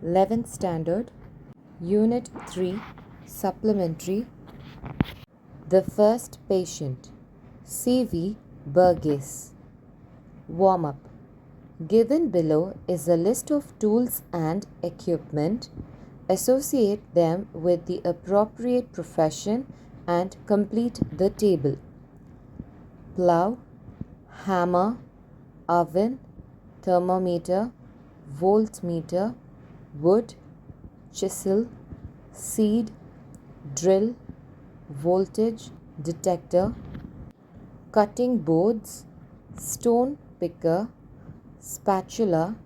11th Standard, Unit 3, Supplementary. The First Patient, C.V. Burgess. Warm-up. Given below is a list of tools and equipment. Associate them with the appropriate profession and complete the table. Plow, hammer, oven, thermometer, voltmeter, wood, chisel, seed, drill, voltage detector, cutting boards, stone picker, spatula,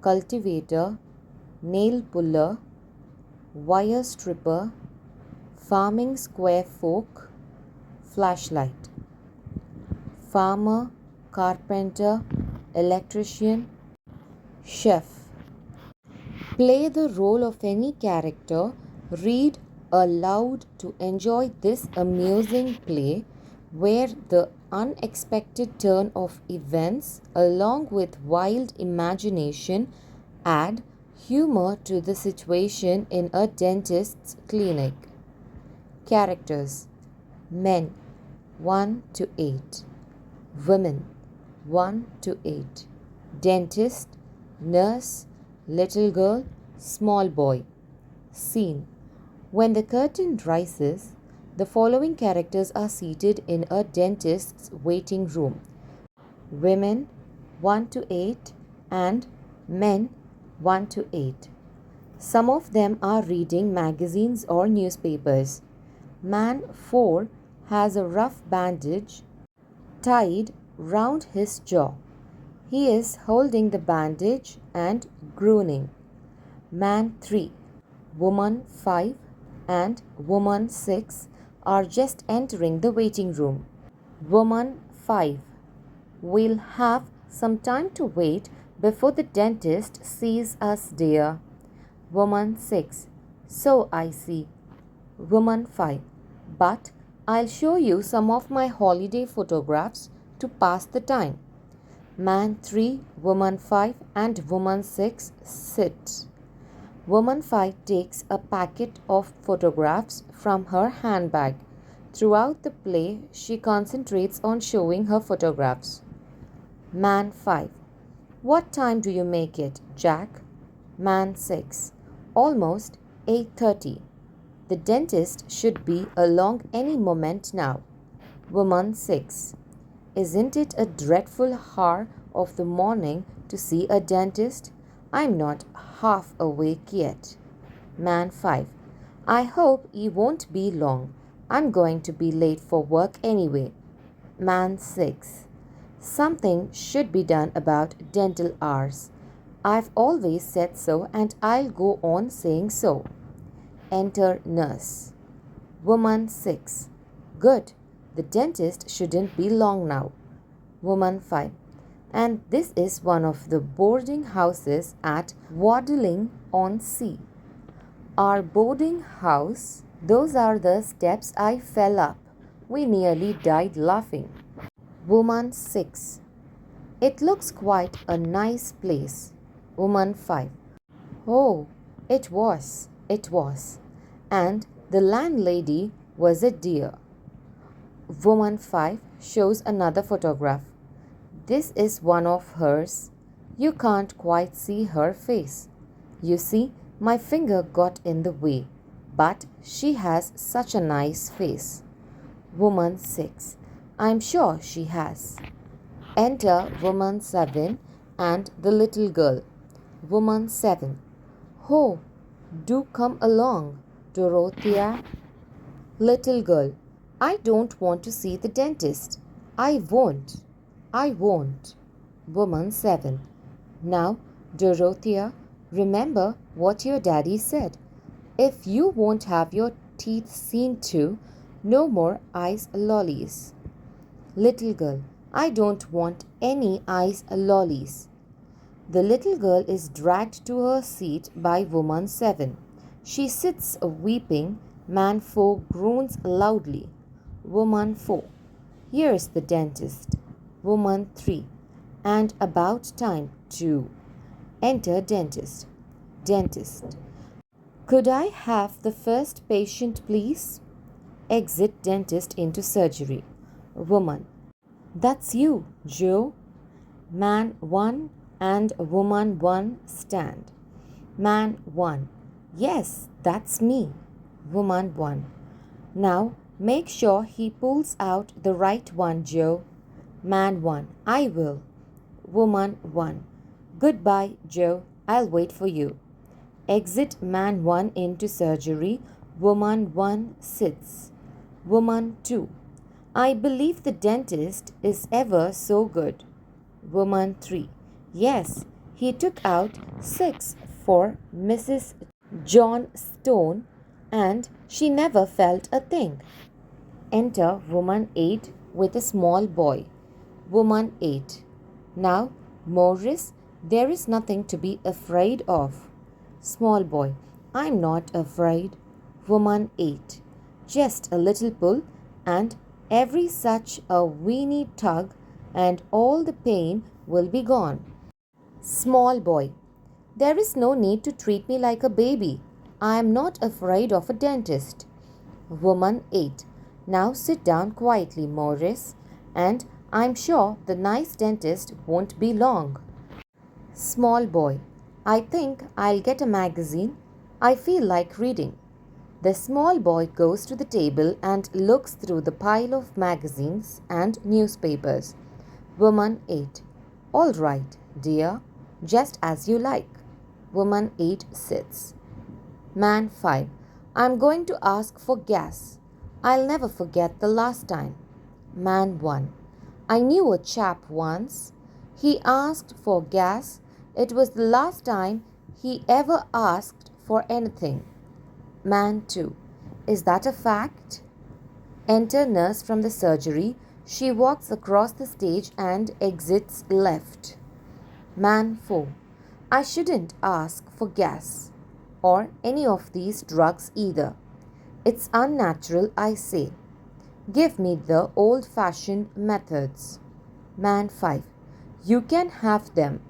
cultivator, nail puller, wire stripper, farming square fork, flashlight. Farmer, carpenter, electrician, chef. Play the role of any character. Read aloud to enjoy this amusing play where the unexpected turn of events along with wild imagination add humor to the situation in a dentist's clinic. Characters: men 1 to 8, women 1 to 8, dentist, nurse, little girl, small boy. Scene: when the curtain rises, the following characters are seated in a dentist's waiting room: women 1 to 8 and men 1 to 8. Some of them are reading magazines or newspapers. Man 4 has a rough bandage tied round his jaw. He is holding the bandage and groaning. Man 3, woman 5 and woman 6 are just entering the waiting room. Woman 5: we'll have some time to wait before the dentist sees us, dear. Woman 6: so I see. Woman 5: but I'll show you some of my holiday photographs to pass the time. Man 3, woman 5 and woman 6 sit. Woman 5 takes a packet of photographs from her handbag. Throughout the play, she concentrates on showing her photographs. Man 5: what time do you make it, Jack? Man 6: almost 8:30. The dentist should be along any moment now. Woman 6: isn't it a dreadful hour of the morning to see a dentist? I'm not half awake yet. Man 5: I hope he won't be long. I'm going to be late for work anyway. Man 6: something should be done about dental hours. I've always said so and I'll go on saying so. Enter nurse. Woman 6: good. The dentist shouldn't be long now. Woman 5: and this is one of the boarding houses at Waddling-on-Sea. Our boarding house, those are the steps I fell up. We nearly died laughing. Woman 6: it looks quite a nice place. Woman 5: oh, it was. And the landlady was a dear. Woman 5 shows another photograph. This is one of hers. You can't quite see her face. You see, my finger got in the way, but she has such a nice face. Woman 6: I'm sure she has. Enter woman 7 and the little girl. Woman 7: oh, do come along, Dorothea. Little girl: I don't want to see the dentist. I won't. Woman 7: now, Dorothea, remember what your daddy said. If you won't have your teeth seen to, no more ice lollies. Little girl: I don't want any ice lollies. The little girl is dragged to her seat by woman 7. She sits weeping. Man 4 groans loudly. Woman 4: here's the dentist. Woman 3: and about time too. Enter dentist. Dentist. Could I have the first patient, please? Exit dentist into surgery. Woman. That's you, Joe. Man 1 and woman 1 stand. Man 1. Yes, that's me. Woman 1. Now make sure he pulls out the right one, Joe. Man 1. I will. Woman 1. Goodbye, Joe. I'll wait for you. Exit man 1 into surgery. Woman 1 sits. Woman 2. I believe the dentist is ever so good. Woman 3. Yes, he took out 6 for Mrs. John Stone and she never felt a thing. Enter woman 8 with a small boy. Woman 8. Now, Morris, there is nothing to be afraid of. Small boy. I'm not afraid. Woman 8. Just a little pull and every such a weeny tug and all the pain will be gone. Small boy. There is no need to treat me like a baby. I am not afraid of a dentist. Woman 8. Now sit down quietly, Morris, and I'm sure the nice dentist won't be long. Small boy. I think I'll get a magazine. I feel like reading. The small boy goes to the table and looks through the pile of magazines and newspapers. Woman 8. All right, dear, just as you like. Woman 8 sits. Man 5. I'm going to ask for gas. I'll never forget the last time. Man 1. I knew a chap once. He asked for gas. It was the last time he ever asked for anything. Man 2. Is that a fact? Enter nurse from the surgery. She walks across the stage and exits left. Man 4. I shouldn't ask for gas or any of these drugs either. It's unnatural, I say. Give me the old-fashioned methods. Man 5. You can have them.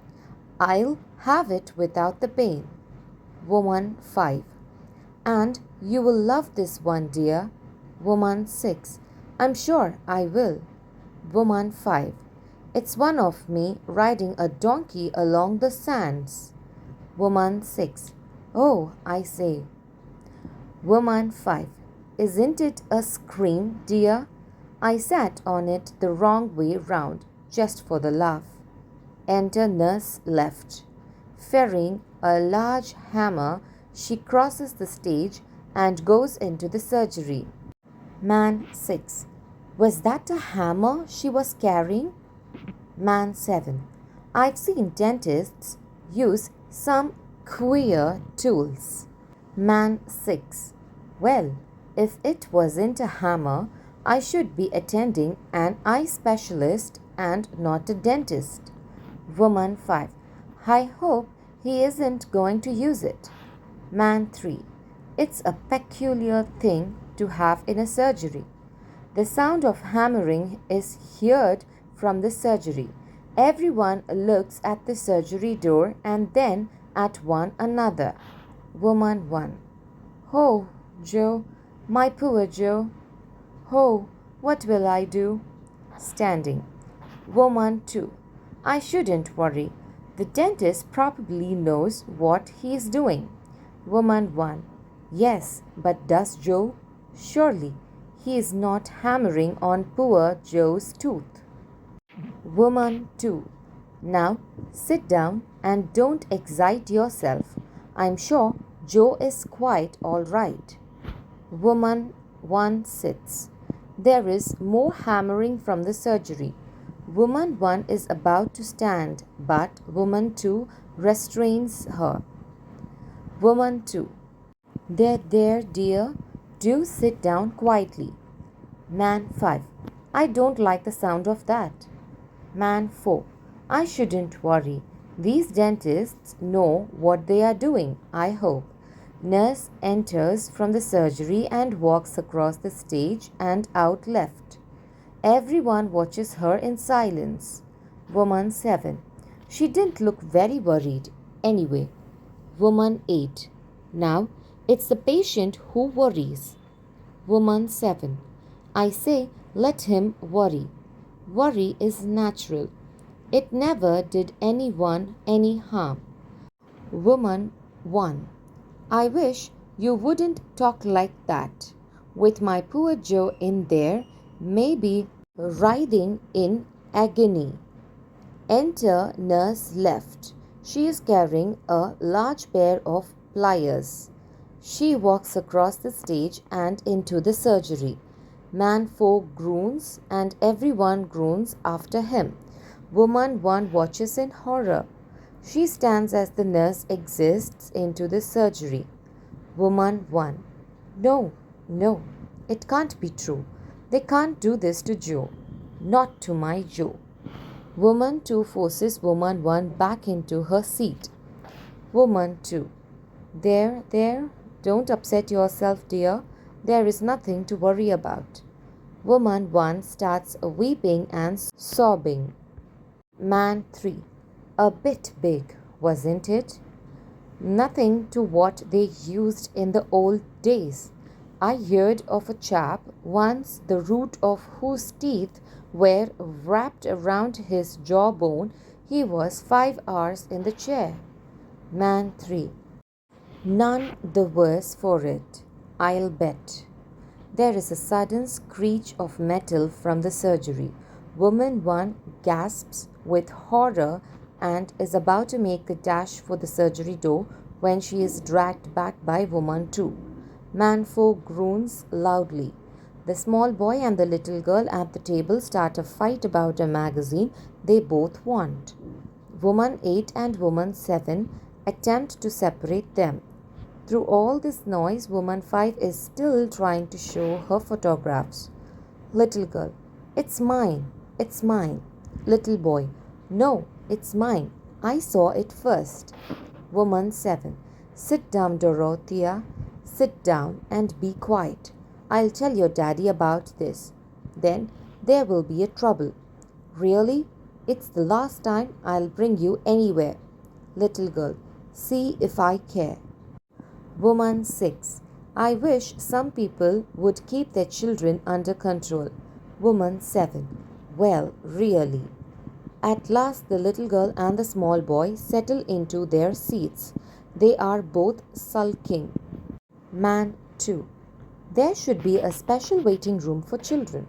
I'll have it without the pain. Woman 5. And you will love this one, dear. Woman 6. I'm sure I will. Woman 5. It's one of me riding a donkey along the sands. Woman 6. Oh, I say. Woman 5. Isn't it a scream, dear? I sat on it the wrong way round, just for the laugh. Enter nurse left. Ferrying a large hammer, she crosses the stage and goes into the surgery. Man 6. Was that a hammer she was carrying? Man 7. I've seen dentists use some queer tools. Man 6. Well, if it wasn't a hammer, I should be attending an eye specialist and not a dentist. Woman 5. I hope he isn't going to use it. Man 3. It's a peculiar thing to have in a surgery. The sound of hammering is heard from the surgery. Everyone looks at the surgery door and then at one another. Woman 1. Oh, Joe, my poor Joe. Oh, what will I do? Standing. Woman 2. I shouldn't worry. The dentist probably knows what he is doing. Woman 1. Yes, but does Joe? Surely he is not hammering on poor Joe's tooth. Woman 2. Now sit down and don't excite yourself. I'm sure Joe is quite all right. Woman 1 sits. There is more hammering from the surgery. Woman 1 is about to stand, but woman 2 restrains her. Woman 2. There, dear. Do sit down quietly. Man 5. I don't like the sound of that. Man 4. I shouldn't worry. These dentists know what they are doing, I hope. Nurse enters from the surgery and walks across the stage and out left. Everyone watches her in silence. Woman 7. She didn't look very worried. Anyway. Woman 8. Now, it's the patient who worries. Woman 7. I say, let him worry. Worry is natural. It never did anyone any harm. Woman 1. I wish you wouldn't talk like that. With my poor Joe in there, maybe writhing in agony. Enter nurse left. She is carrying a large pair of pliers. She walks across the stage and into the surgery. Man 4 groans and everyone groans after him. Woman 1 watches in horror. She stands as the nurse exits into the surgery. Woman 1. No, no, it can't be true. They can't do this to Joe. Not to my Joe. Woman 2 forces Woman 1 back into her seat. Woman 2. There, don't upset yourself, dear. There is nothing to worry about. Woman 1 starts weeping and sobbing. Man 3. A bit big, wasn't it? Nothing to what they used in the old days. I heard of a chap once the root of whose teeth were wrapped around his jawbone. He was 5 hours in the chair. Man 3. None the worse for it, I'll bet. There is a sudden screech of metal from the surgery. Woman 1 gasps with horror and is about to make the dash for the surgery door when she is dragged back by Woman 2. Man 4 groans loudly. The small boy and the little girl at the table start a fight about a magazine they both want. Woman 8 and Woman 7 attempt to separate them. Through all this noise, Woman 5 is still trying to show her photographs. Little girl, it's mine, it's mine. Little boy, no, it's mine. I saw it first. Woman 7, sit down, Dorothea. Sit down and be quiet. I'll tell your daddy about this. Then there will be a trouble. Really? It's the last time I'll bring you anywhere. Little girl, see if I care. Woman 6. I wish some people would keep their children under control. Woman 7. Well, really. At last the little girl and the small boy settle into their seats. They are both sulking. Man 2. There should be a special waiting room for children.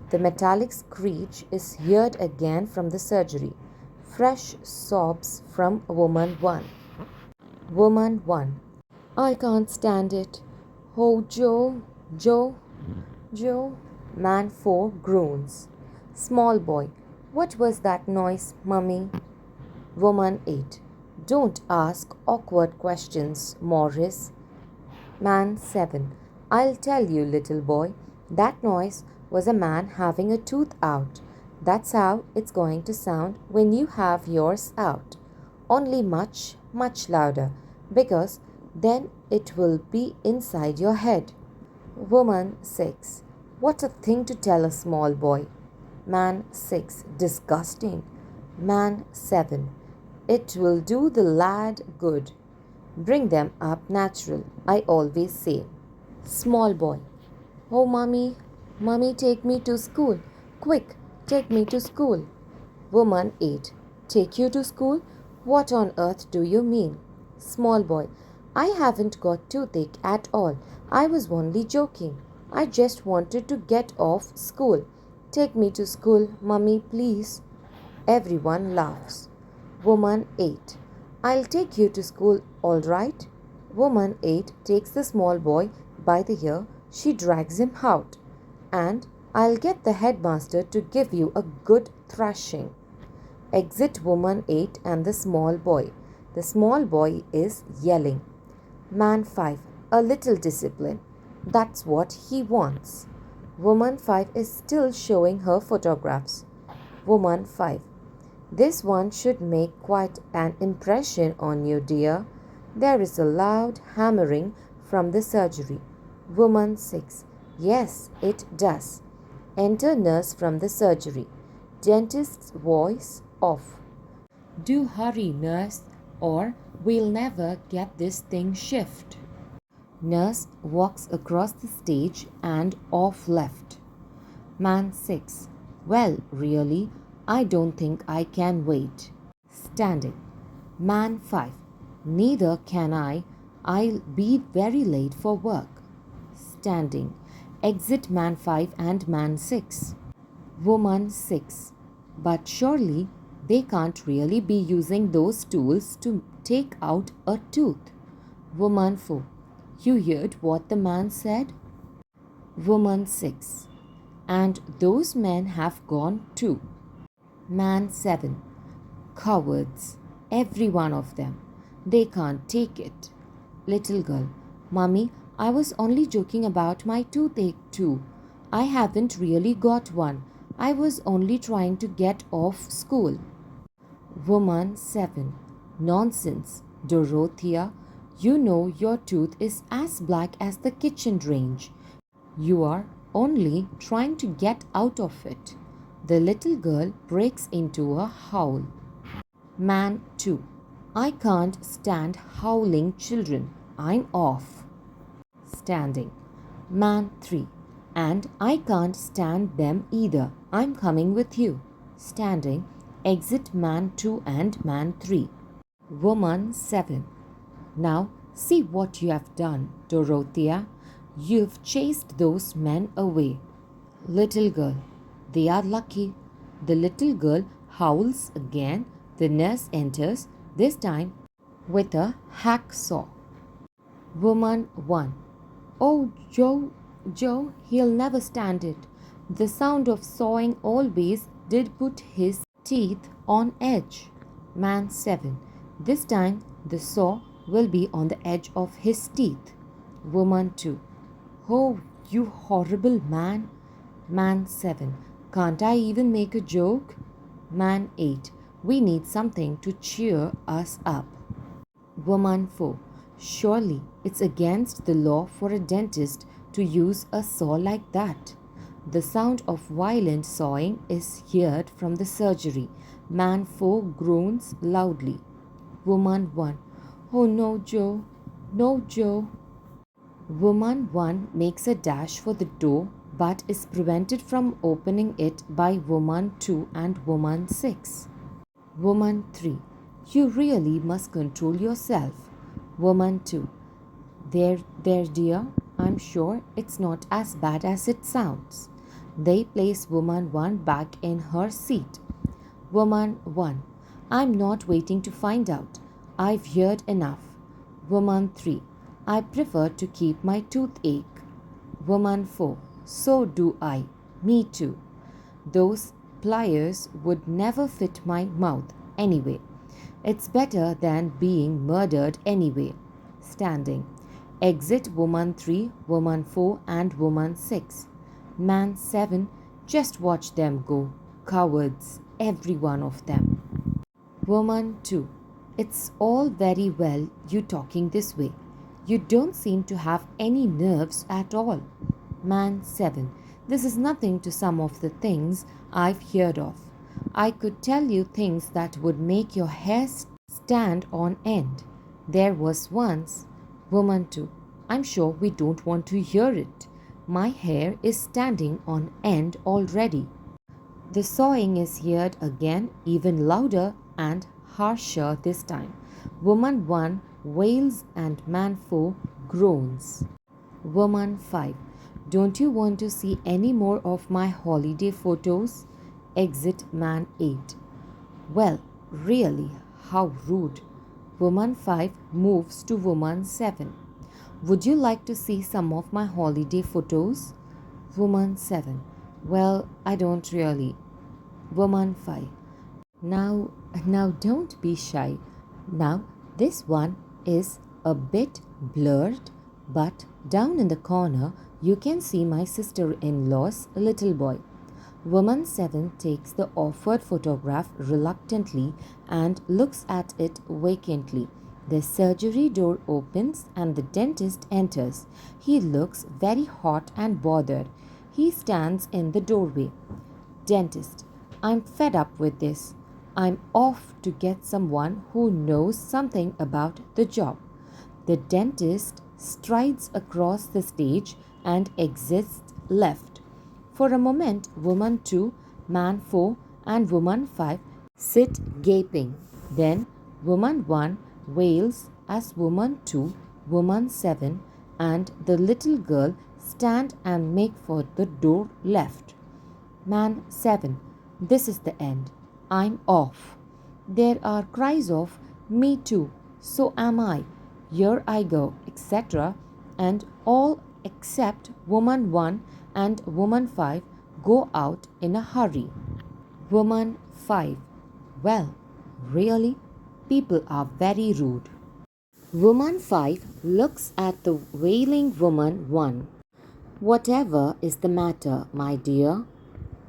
The metallic screech is heard again from the surgery. Fresh sobs from Woman 1. Woman 1. I can't stand it. Oh, Joe. Man 4 groans. Small boy. What was that noise, Mummy? Woman 8. Don't ask awkward questions, Morris. Man 7. I'll tell you, little boy. That noise was a man having a tooth out. That's how it's going to sound when you have yours out. Only much, much louder, because then it will be inside your head. Woman 6. What a thing to tell a small boy. Man 6. Disgusting. Man 7. It will do the lad good. Bring them up natural, I always say. Small boy. Oh, Mummy, take me to school. Quick, take me to school. Woman 8. Take you to school? What on earth do you mean? Small boy. I haven't got toothache at all. I was only joking. I just wanted to get off school. Take me to school, Mummy, please. Everyone laughs. Woman 8. I'll take you to school, all right? Woman 8 takes the small boy by the ear. She drags him out. And I'll get the headmaster to give you a good thrashing. Exit Woman 8 and the small boy. The small boy is yelling. Man 5. A little discipline. That's what he wants. Woman 5 is still showing her photographs. Woman 5. This one should make quite an impression on you, dear. There is a loud hammering from the surgery. Woman 6. Yes, it does. Enter nurse from the surgery. Dentist's voice off. Do hurry, nurse. or we'll never get this thing shift. Nurse walks across the stage and off left. Man 6. Well, really, I don't think I can wait. Standing. Man 5. Neither can I. I'll be very late for work. Standing. Exit man 5 and man 6. Woman 6. But surely they can't really be using those tools to take out a tooth. Woman 4. You heard what the man said? Woman 6. And those men have gone too. Man 7. Cowards, every one of them. They can't take it. Little girl. Mummy, I was only joking about my toothache too. I haven't really got one. I was only trying to get off school. Woman 7. Nonsense, Dorothea. You know your tooth is as black as the kitchen range. You are only trying to get out of it. The little girl breaks into a howl. Man 2. I can't stand howling children. I'm off. Standing. Man 3. And I can't stand them either. I'm coming with you. Standing. Exit man 2 and man 3. Woman 7. Now see what you have done, Dorothea. You've chased those men away. Little girl. They are lucky. The little girl howls again. The nurse enters, this time with a hacksaw. Woman 1. Oh, Joe, he'll never stand it. The sound of sawing always did put his teeth on edge. Man 7. This time the saw will be on the edge of his teeth. Woman 2. Oh, you horrible man. Man 7. Can't I even make a joke? Man 8. We need something to cheer us up. Woman 4. Surely it's against the law for a dentist to use a saw like that. The sound of violent sawing is heard from the surgery. Man 4 groans loudly. Woman 1. Oh no, Joe. No, Joe. Woman 1 makes a dash for the door but is prevented from opening it by woman 2 and woman 6. Woman 3. You really must control yourself. Woman 2. There, dear. I'm sure it's not as bad as it sounds. They place woman 1 back in her seat. Woman 1. I'm not waiting to find out. I've heard enough. Woman 3. I prefer to keep my toothache. Woman 4. So do I. Me too. Those pliers would never fit my mouth anyway. It's better than being murdered anyway. Standing. Exit woman 3, woman 4 and woman 6. Man 7. Just watch them go. Cowards, every one of them. Woman 2. It's all very well you talking this way. You don't seem to have any nerves at all. Man 7. This is nothing to some of the things I've heard of. I could tell you things that would make your hair stand on end. There was once. Woman 2. I'm sure we don't want to hear it. My hair is standing on end already. The sawing is heard again, even louder and harsher this time. Woman 1 wails and man 4 groans. Woman 5. Don't you want to see any more of my holiday photos? Exit man 8. Well, really, how rude. Woman 5 moves to woman 7. Would you like to see some of my holiday photos? Woman 7. Well, I don't really. Woman 5. Now don't be shy. Now this one is a bit blurred, but down in the corner you can see my sister-in-law's little boy. Woman 7 takes the offered photograph reluctantly and looks at it vacantly. The surgery door opens and the dentist enters. He looks very hot and bothered. He stands in the doorway. Dentist. I'm fed up with this. I'm off to get someone who knows something about the job. The dentist strides across the stage and exits left. For a moment, woman 2, man 4, and woman 5 sit gaping. Then, woman 1 wails as woman 2, woman 7, and the little girl stand and make for the door left. Man 7, this is the end. I'm off. There are cries of, me too, so am I, here I go, etc. And all except woman 1 and woman 5 go out in a hurry. Woman 5, well, really? People are very rude. Woman 5 looks at the wailing woman 1. Whatever is the matter, my dear?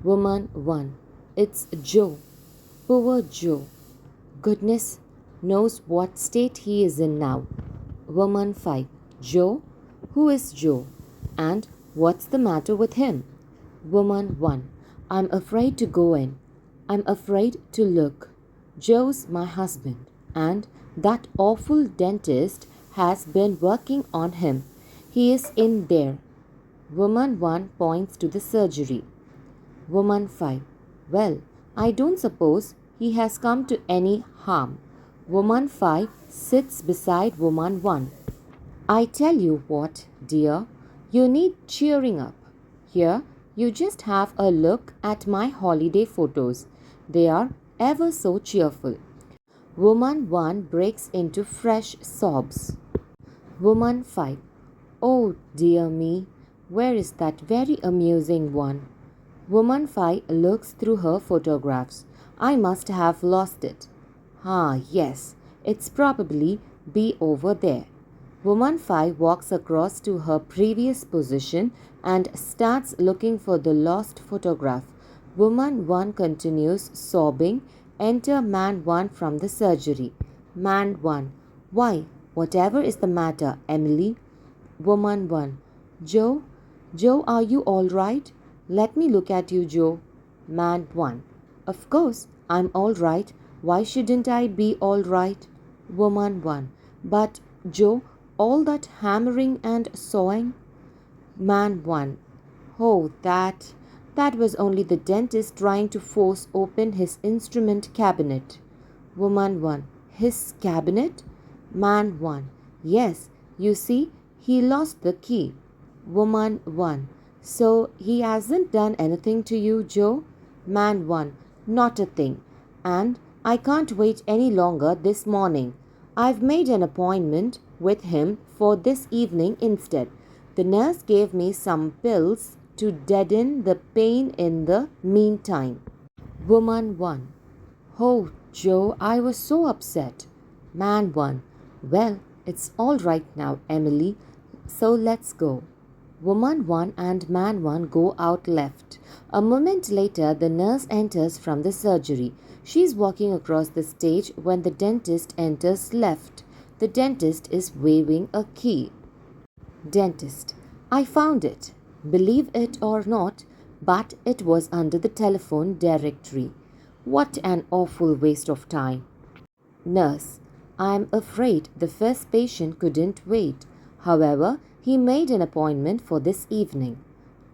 Woman 1, it's Joe. Poor Joe. Goodness knows what state he is in now. Woman 5, Joe? Who is Joe? And what's the matter with him? Woman 1, I'm afraid to go in. I'm afraid to look. Joe's my husband, and that awful dentist has been working on him. He is in there. Woman 1 points to the surgery. Woman 5, well, I don't suppose he has come to any harm. Woman 5 sits beside woman 1. I tell you what, dear, you need cheering up. Here, you just have a look at my holiday photos. They are ever so cheerful. Woman 1 breaks into fresh sobs. Woman 5, oh dear me, where is that very amusing one? Woman 5 looks through her photographs. I must have lost it. Ah, yes, it's probably be over there. Woman 5 walks across to her previous position and starts looking for the lost photograph. Woman 1 continues sobbing. Enter man 1 from the surgery. Man 1, why, whatever is the matter, Emily? Woman 1, Joe? Joe, are you all right? Let me look at you, Joe. Man 1, of course, I'm all right. Why shouldn't I be all right? Woman 1, but Joe, all that hammering and sawing? Man 1, oh, that was only the dentist trying to force open his instrument cabinet. Woman 1, his cabinet? Man 1, yes, you see, he lost the key. Woman 1, so he hasn't done anything to you, Joe? Man 1, not a thing. And I can't wait any longer this morning. I've made an appointment with him for this evening instead. The nurse gave me some pills to deaden the pain in the meantime. Woman 1, oh, Joe, I was so upset. Man 1, well, it's all right now, Emily, so let's go. Woman 1 and man 1 go out left. A moment later, the nurse enters from the surgery. She is walking across the stage when the dentist enters left. The dentist is waving a key. Dentist, I found it. Believe it or not, but it was under the telephone directory. What an awful waste of time. Nurse, I'm afraid the first patient couldn't wait. However, he made an appointment for this evening.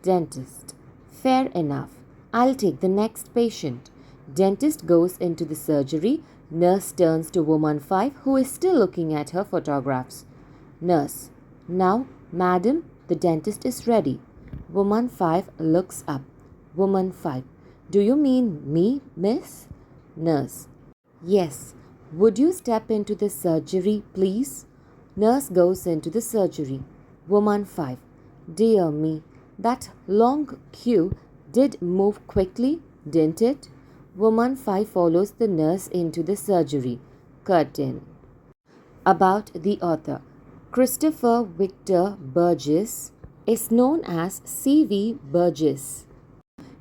Dentist, fair enough. I'll take the next patient. Dentist goes into the surgery. Nurse turns to woman 5 who is still looking at her photographs. Nurse, now, madam, the dentist is ready. Woman 5 looks up. Woman 5, do you mean me, miss? Nurse, yes. Would you step into the surgery, please? Nurse goes into the surgery. Woman 5, dear me, that long queue did move quickly, didn't it? Woman 5 follows the nurse into the surgery. Curtain. About the author. Christopher Victor Burgess is known as C.V. Burgess.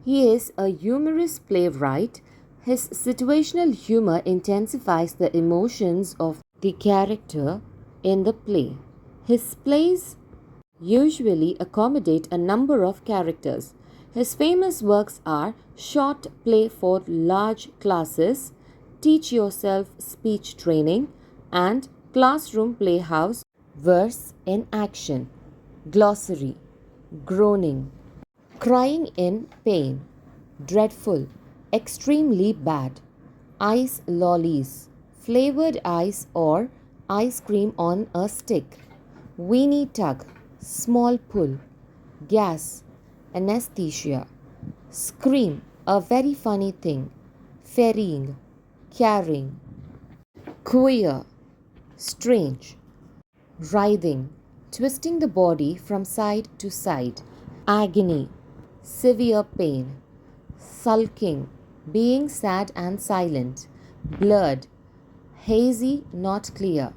He is a humorous playwright. His situational humor intensifies the emotions of the character in the play. His plays usually accommodate a number of characters. His famous works are Short Play for Large Classes, teach yourself speech training, and classroom playhouse. Verse in action. Glossary. Groaning. Crying in pain. Dreadful. Extremely bad. Ice lollies. Flavored ice or ice cream on a stick. Weenie tug. Small pull. Gas. Anesthesia. Scream. A very funny thing. Ferrying. Carrying. Queer. Strange. Writhing. Twisting the body from side to side. Agony. Severe pain. Sulking. Being sad and silent. Blurred. Hazy, not clear.